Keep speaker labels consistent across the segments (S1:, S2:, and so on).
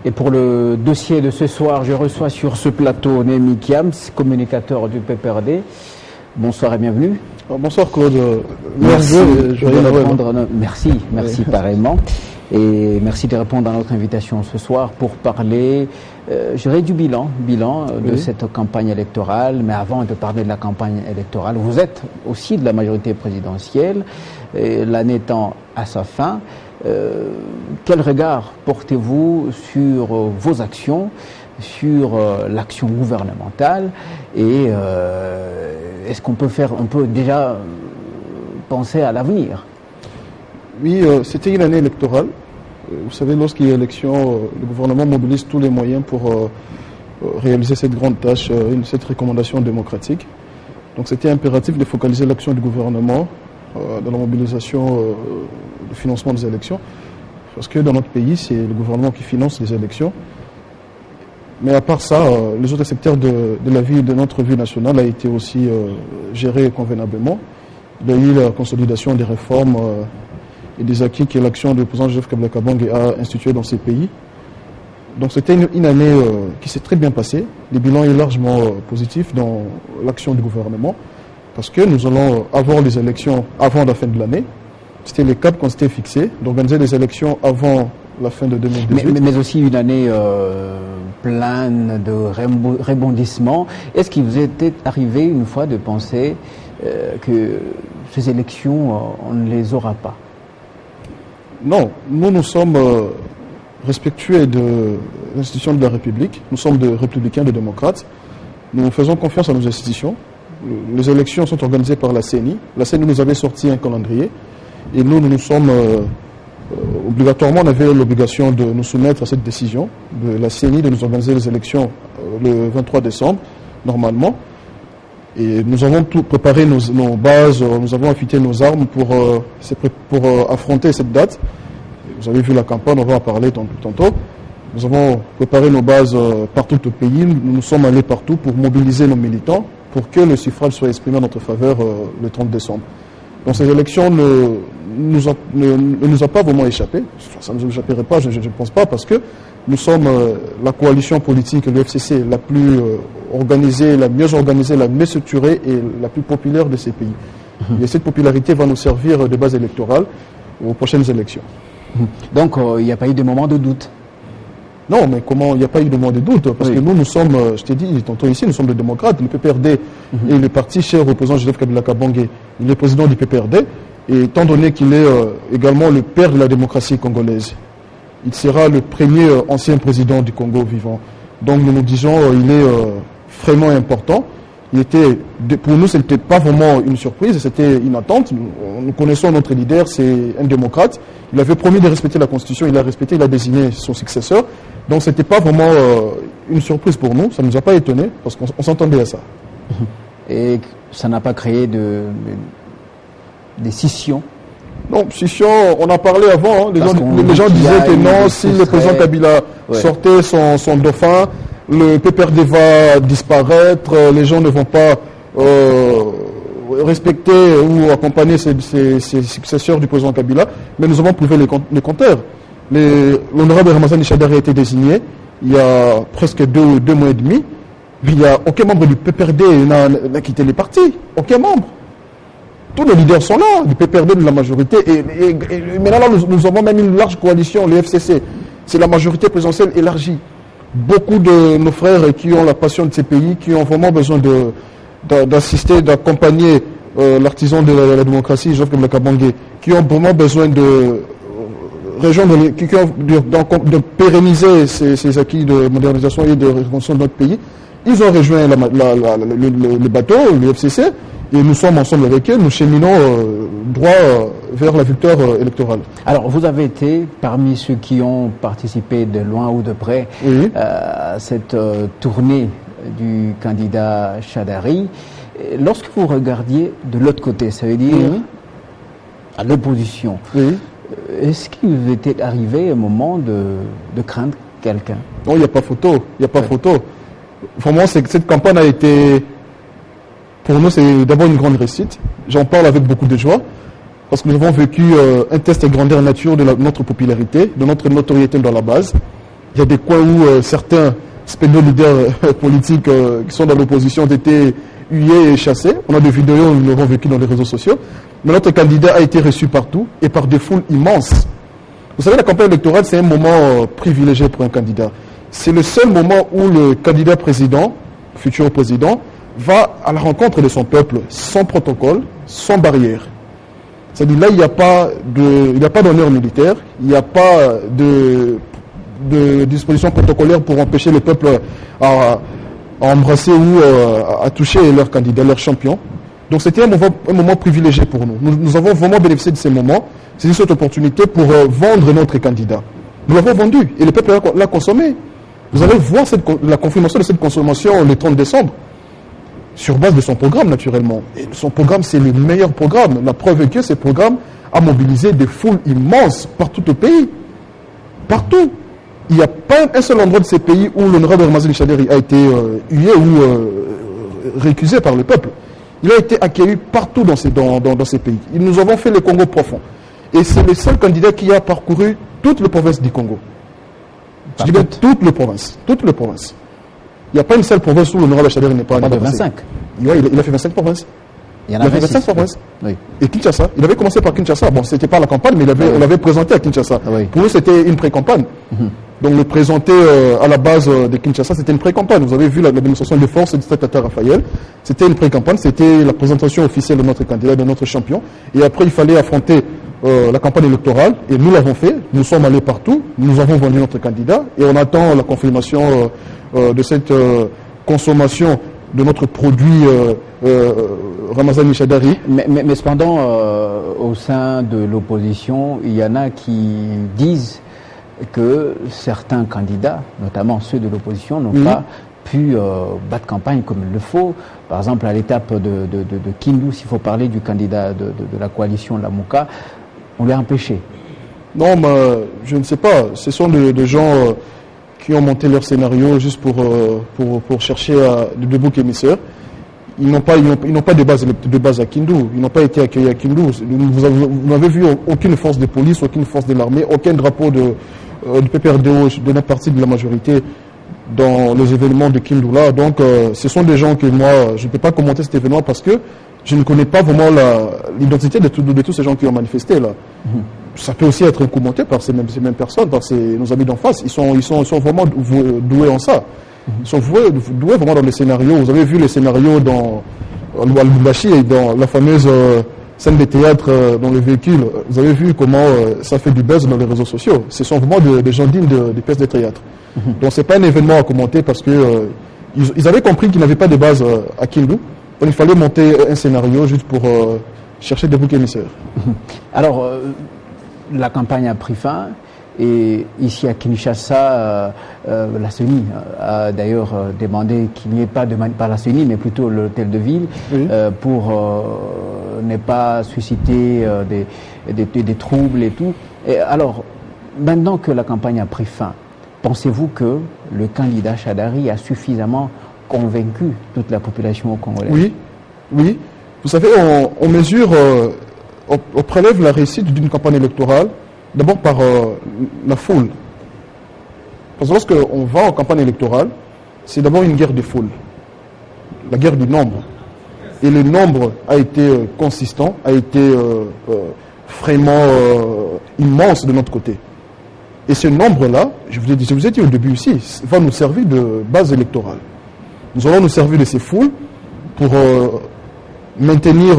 S1: Et pour le dossier de ce soir, je reçois sur ce plateau Némi Kiams, communicateur du PPRD. Bonsoir et bienvenue.
S2: Bonsoir Claude.
S1: Merci pareillement. Et merci de répondre à notre invitation ce soir pour parler, du bilan de cette campagne électorale. Mais avant de parler de la campagne électorale, vous êtes aussi de la majorité présidentielle, l'année étant à sa fin. Quel regard portez-vous sur vos actions, sur l'action gouvernementale et est-ce qu'on peut déjà penser à l'avenir?
S2: Oui, c'était une année électorale. Vous savez, lorsqu'il y a élection, le gouvernement mobilise tous les moyens pour réaliser cette grande tâche, cette recommandation démocratique. Donc c'était impératif de focaliser l'action du gouvernement dans la mobilisation du financement des élections. Parce que dans notre pays, c'est le gouvernement qui finance les élections. Mais à part ça, les autres secteurs de notre vie nationale a été aussi géré convenablement. Il y a eu la consolidation des réformes et des acquis que l'action du président Joseph Kabila Kabange a institué dans ces pays. Donc c'était une année qui s'est très bien passée. Le bilan est largement positif dans l'action du gouvernement parce que nous allons avoir les élections avant la fin de l'année. C'était le cap qu'on s'était fixé, d'organiser les élections avant la fin de 2018.
S1: Mais aussi une année pleine de rebondissements. Est-ce qu'il vous était arrivé une fois de penser que ces élections, on ne les aura pas?
S2: Non, nous sommes respectueux de l'institution de la République. Nous sommes des républicains, des démocrates. Nous faisons confiance à nos institutions. Les élections sont organisées par la CENI. La CENI nous avait sorti un calendrier. Et nous sommes obligatoirement, on avait l'obligation de nous soumettre à cette décision de la CENI de nous organiser les élections le 23 décembre, normalement. Et nous avons tout préparé nos bases, nous avons affûté nos armes pour affronter cette date. Vous avez vu la campagne, on va en parler tantôt. Nous avons préparé nos bases partout au pays. Nous sommes allés partout pour mobiliser nos militants pour que le suffrage soit exprimé en notre faveur le 30 décembre. Donc ces élections ne nous a pas vraiment échappé. Ça ne nous échapperait pas, je ne pense pas, parce que nous sommes la coalition politique, le FCC, la plus organisée, la mieux structurée et la plus populaire de ces pays. Et cette popularité va nous servir de base électorale aux prochaines élections.
S1: Donc il n'y a pas eu de moment de doute?
S2: Non, mais comment il n'y a pas eu de moment de doute? Parce que nous sommes, je t'ai dit tantôt ici, nous sommes des démocrates. Le PPRD est le parti cher au président Joseph Kabila Kabange. Il est président du PPRD. Et étant donné qu'il est également le père de la démocratie congolaise, il sera le premier ancien président du Congo vivant. Donc nous disons, il est vraiment important. Pour nous, ce n'était pas vraiment une surprise, c'était une attente. Nous connaissons notre leader, c'est un démocrate. Il avait promis de respecter la Constitution, il l'a respecté, il a désigné son successeur. Donc ce n'était pas vraiment une surprise pour nous, ça ne nous a pas étonnés, parce qu'on s'entendait à ça.
S1: Et ça n'a pas créé des scissions?
S2: Non, scission, on a parlé avant. Les gens disaient que non, si le président Kabila sortait son dauphin, le PPRD va disparaître, les gens ne vont pas respecter ou accompagner ces successeurs du président Kabila. Mais nous avons prouvé les contraires. L'honorable Ramazani Chadari a été désigné il y a presque deux mois et demi. Il n'y a aucun membre du PPRD n'a quitté les partis. Aucun membre. Tous les leaders sont là, du PPRD, de la majorité. Et maintenant, nous avons même une large coalition, le FCC. C'est la majorité présidentielle élargie. Beaucoup de nos frères qui ont la passion de ces pays, qui ont vraiment besoin d'assister, d'accompagner l'artisan de la démocratie, Joseph Kabila Kabange, qui ont vraiment besoin de pérenniser ces acquis de modernisation et de reconstruction de notre pays. Ils ont rejoint le bateau, le FCC, et nous sommes ensemble avec eux, nous cheminons droit vers la victoire électorale.
S1: Alors, vous avez été parmi ceux qui ont participé de loin ou de près à cette tournée du candidat Chadari. Lorsque vous regardiez de l'autre côté, ça veut dire à l'opposition, est-ce qu'il vous était arrivé un moment de craindre quelqu'un?
S2: Non, il n'y a pas photo. Il n'y a pas photo. Vraiment, cette campagne a été... Pour nous, c'est d'abord une grande réussite. J'en parle avec beaucoup de joie. Parce que nous avons vécu un test de grandeur nature de notre popularité, de notre notoriété dans la base. Il y a des coins où certains spédo-leaders politiques qui sont dans l'opposition ont été hués et chassés. On a des vidéos, nous l'avons vécu dans les réseaux sociaux. Mais notre candidat a été reçu partout et par des foules immenses. Vous savez, la campagne électorale, c'est un moment privilégié pour un candidat. C'est le seul moment où le candidat président, futur président, va à la rencontre de son peuple sans protocole, sans barrière. C'est-à-dire là, il n'y a pas d'honneur militaire, il n'y a pas de dispositions protocolaires pour empêcher le peuple à embrasser ou à toucher leur candidat, leur champion. Donc c'était un moment privilégié pour nous. Nous avons vraiment bénéficié de ces moments, c'est cette opportunité pour vendre notre candidat. Nous l'avons vendu et le peuple l'a consommé. Vous allez voir la confirmation de cette consommation le 30 décembre, sur base de son programme naturellement. Et son programme, c'est le meilleur programme. La preuve est que ce programme a mobilisé des foules immenses partout au pays. Partout. Il n'y a pas un seul endroit de ces pays où l'honorable Ramazani Chadari a été hué ou récusé par le peuple. Il a été accueilli partout dans ces pays. Nous avons fait le Congo profond. Et c'est le seul candidat qui a parcouru toutes les provinces du Congo. Je dis bien toutes les provinces. Toutes les provinces. Il n'y a pas une seule province où l'honorable Chadari n'est pas
S1: de 25.
S2: Oui, il a fait 25 provinces.
S1: Il a fait
S2: 25 provinces.
S1: Oui.
S2: Et Kinshasa, il avait commencé par Kinshasa. Bon, c'était pas la campagne, mais on l'avait présenté à Kinshasa.
S1: Oui.
S2: Pour nous, c'était une pré-campagne. Donc, le présenter à la base de Kinshasa, c'était une pré-campagne. Vous avez vu la démonstration de force du stade Tata Raphaël. C'était une pré-campagne, c'était la présentation officielle de notre candidat, de notre champion. Et après, il fallait affronter la campagne électorale. Et nous l'avons fait. Nous sommes allés partout. Nous avons vendu notre candidat. Et on attend la confirmation de cette consommation de notre produit Ramazani Chadari.
S1: Mais cependant, au sein de l'opposition, il y en a qui disent que certains candidats, notamment ceux de l'opposition, n'ont pas pu battre campagne comme il le faut. Par exemple, à l'étape de Kindu, s'il faut parler du candidat de la coalition Lamouka, on l'a empêché.
S2: Non, mais je ne sais pas. Ce sont des gens qui ont monté leur scénario juste pour chercher de boucs émissaires. Ils n'ont pas de base à Kindu. Ils n'ont pas été accueillis à Kindu. Vous n'avez vu aucune force de police, aucune force de l'armée, aucun drapeau du PPRDO de notre partie de la majorité dans les événements de Kindu là. Donc, ce sont des gens que moi, je ne peux pas commenter cet événement parce que je ne connais pas vraiment l'identité de tous ces gens qui ont manifesté là. Ça peut aussi être commenté par ces mêmes personnes, par nos amis d'en face. Ils sont vraiment doués en ça. Ils sont doués vraiment dans les scénarios. Vous avez vu les scénarios dans Al-Boubachi et dans la fameuse scène de théâtre dans le véhicule. Vous avez vu comment ça fait du buzz dans les réseaux sociaux. Ce sont vraiment des gens dignes des pièces de théâtre. Donc c'est pas un événement à commenter parce que ils avaient compris qu'ils n'avaient pas de base à Kindu. Donc il fallait monter un scénario juste pour chercher des boucs émissaires.
S1: Alors, la campagne a pris fin et ici à Kinshasa, la CENI a d'ailleurs demandé qu'il n'y ait pas la CENI, mais plutôt l'hôtel de ville, pour ne pas susciter des troubles et tout. Et alors, maintenant que la campagne a pris fin, pensez-vous que le candidat Chadari a suffisamment convaincu toute la population congolaise?
S2: Oui. Vous savez, on prélève la réussite d'une campagne électorale d'abord par la foule. Parce que lorsqu'on va en campagne électorale, c'est d'abord une guerre des foules, la guerre du nombre. Et le nombre a été consistant, a été vraiment immense de notre côté. Et ce nombre-là, je vous ai dit au début ici, va nous servir de base électorale. Nous allons nous servir de ces foules pour maintenir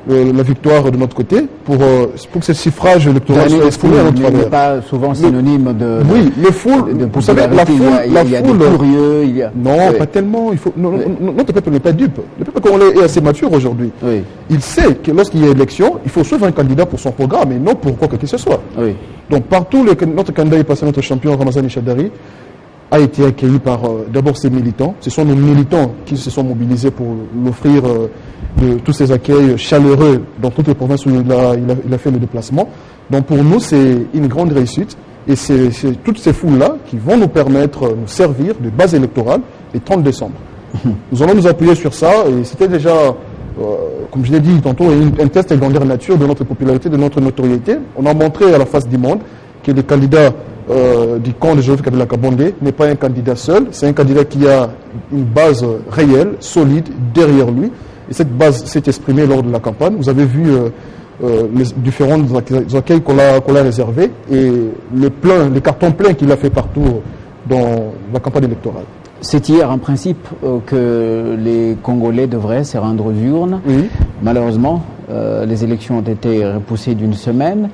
S2: la victoire de notre côté, pour que ce suffrage électoral soit exprimé à notre faveur.
S1: n'est pas souvent synonyme de...
S2: Oui, les foules, vous savez, la foule...
S1: Il y a des curieux, il y a...
S2: Non, pas tellement. Notre peuple n'est pas dupe. Le peuple congolais est assez mature aujourd'hui.
S1: Oui.
S2: Il sait que lorsqu'il y a élection, il faut suivre un candidat pour son programme et non pour quoi que ce soit.
S1: Oui.
S2: Donc partout, notre candidat est passé, notre champion Ramazani Chadari a été accueilli par d'abord ses militants. Ce sont nos militants qui se sont mobilisés pour l'offrir de tous ces accueils chaleureux dans toutes les provinces où il a fait le déplacement. Donc pour nous, c'est une grande réussite. Et c'est toutes ces foules-là qui vont nous permettre, nous servir de base électorale le 30 décembre. Nous allons nous appuyer sur ça. Et c'était déjà, comme je l'ai dit tantôt, un test de grandeur nature de notre popularité, de notre notoriété. On a montré à la face du monde que les candidats du camp de Joseph Kabila Kabonde n'est pas un candidat seul, c'est un candidat qui a une base réelle, solide, derrière lui. Et cette base s'est exprimée lors de la campagne. Vous avez vu les différents accueils qu'on a réservés et les cartons pleins qu'il a fait partout dans la campagne électorale.
S1: C'est hier, en principe, que les Congolais devraient se rendre aux urnes.
S2: Oui.
S1: Malheureusement, les élections ont été repoussées d'une semaine.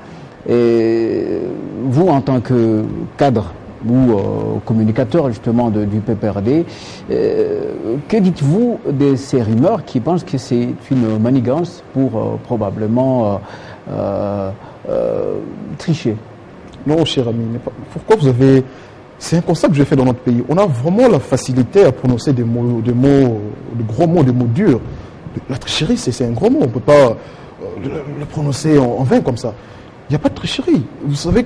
S1: Et vous, en tant que cadre ou communicateur justement du PPRD, que dites-vous de ces rumeurs qui pensent que c'est une manigance pour probablement tricher?
S2: Non, cher ami, pourquoi vous avez... C'est un constat que j'ai fait dans notre pays. On a vraiment la facilité à prononcer des gros mots, des mots durs. La tricherie, c'est un gros mot. On ne peut pas le prononcer en vain comme ça. Il n'y a pas de tricherie. Vous savez,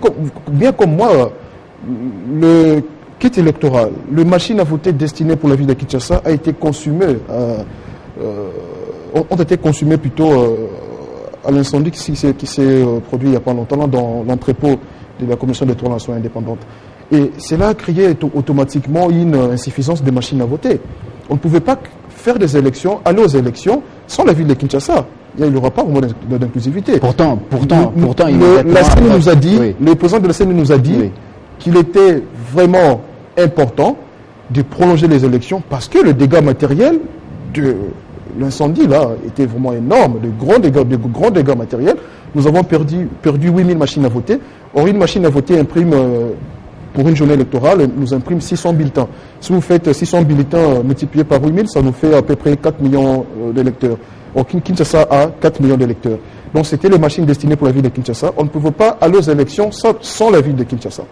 S2: bien comme moi, le kit électoral, le machine à voter destiné pour la ville de Kinshasa a été consumé, ont été consumés plutôt à l'incendie qui s'est produit il n'y a pas longtemps dans l'entrepôt de la Commission des transitions indépendantes. Et cela a créé automatiquement une insuffisance des machines à voter. On ne pouvait pas faire des élections, aller aux élections sans la ville de Kinshasa. Il n'y aura pas vraiment d'inclusivité.
S1: Pourtant,
S2: la CENI nous a dit, oui. Le président de la CENI nous a dit oui. Qu'il était vraiment important de prolonger les élections parce que le dégât matériel de l'incendie là était vraiment énorme, de grands dégâts matériels. Nous avons perdu 8000 machines à voter. Or, une machine à voter imprime, pour une journée électorale, nous imprime 600 bulletins. Si vous faites 600 bulletins multipliés par 8000, ça nous fait à peu près 4 millions d'électeurs. Or, Kinshasa a 4 millions d'électeurs. Donc, c'était les machines destinées pour la ville de Kinshasa. On ne pouvait pas aller aux élections sans la ville de Kinshasa.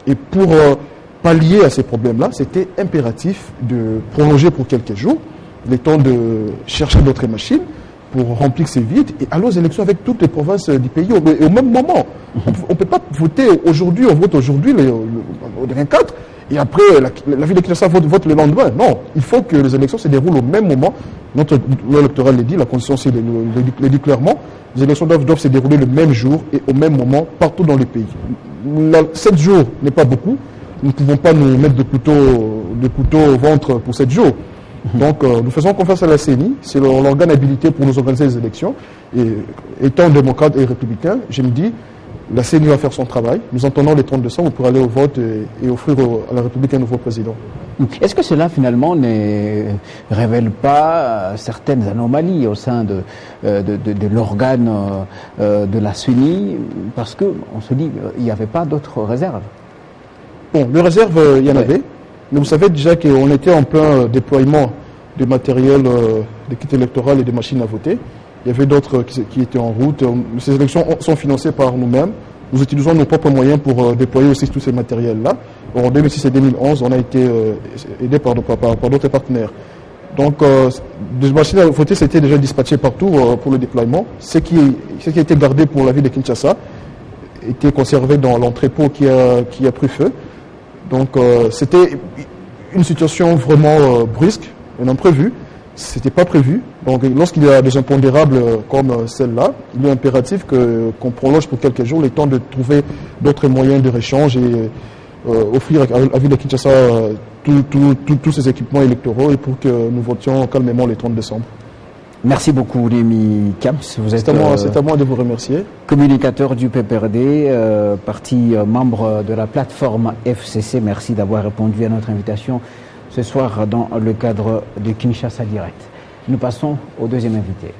S2: Et pour pallier à ces problèmes-là, c'était impératif de prolonger pour quelques jours le temps de chercher d'autres machines pour remplir ces vides et aller aux élections avec toutes les provinces du pays au même moment. On ne peut pas voter aujourd'hui, on vote aujourd'hui le 24 et après la ville de Kinshasa vote le lendemain. Non, il faut que les élections se déroulent au même moment. Notre loi électorale le dit, la Constitution le dit clairement. Les élections doivent se dérouler le même jour et au même moment partout dans le pays. 7 jours n'est pas beaucoup. Nous ne pouvons pas nous mettre de couteau au ventre pour 7 jours. Donc, nous faisons confiance à la CENI, c'est l'organe habilité pour nous organiser les élections. Et étant démocrate et républicain, je me dis, la CENI va faire son travail. Nous entendons les 30 décembre pour aller au vote et offrir à la République un nouveau président.
S1: Est-ce que cela, finalement, ne révèle pas certaines anomalies au sein de l'organe de la CENI? Parce qu'on se dit qu'il n'y avait pas d'autres réserves.
S2: Bon, les réserves, il y en avait. Mais vous savez déjà qu'on était en plein déploiement de matériel de kits électoraux et de machines à voter. Il y avait d'autres qui étaient en route. Ces élections sont financées par nous-mêmes. Nous utilisons nos propres moyens pour déployer aussi tous ces matériels-là. En 2006 et 2011, on a été aidé par d'autres partenaires. Donc, des machines à voter s'étaient déjà dispatchées partout pour le déploiement. Ce qui a été gardé pour la ville de Kinshasa était conservé dans l'entrepôt qui a pris feu. Donc, c'était une situation vraiment brusque, un imprévu. C'était pas prévu. Donc, lorsqu'il y a des impondérables comme celle-là, il est impératif qu'on prolonge pour quelques jours le temps de trouver d'autres moyens de réchange et offrir à la ville de Kinshasa tous ces équipements électoraux et pour que nous votions calmement le 30 décembre.
S1: Merci beaucoup, Rémi Camps.
S2: C'est à moi de vous remercier.
S1: Communicateur du PPRD, parti membre de la plateforme FCC. Merci d'avoir répondu à notre invitation ce soir dans le cadre de Kinshasa Direct. Nous passons au deuxième invité.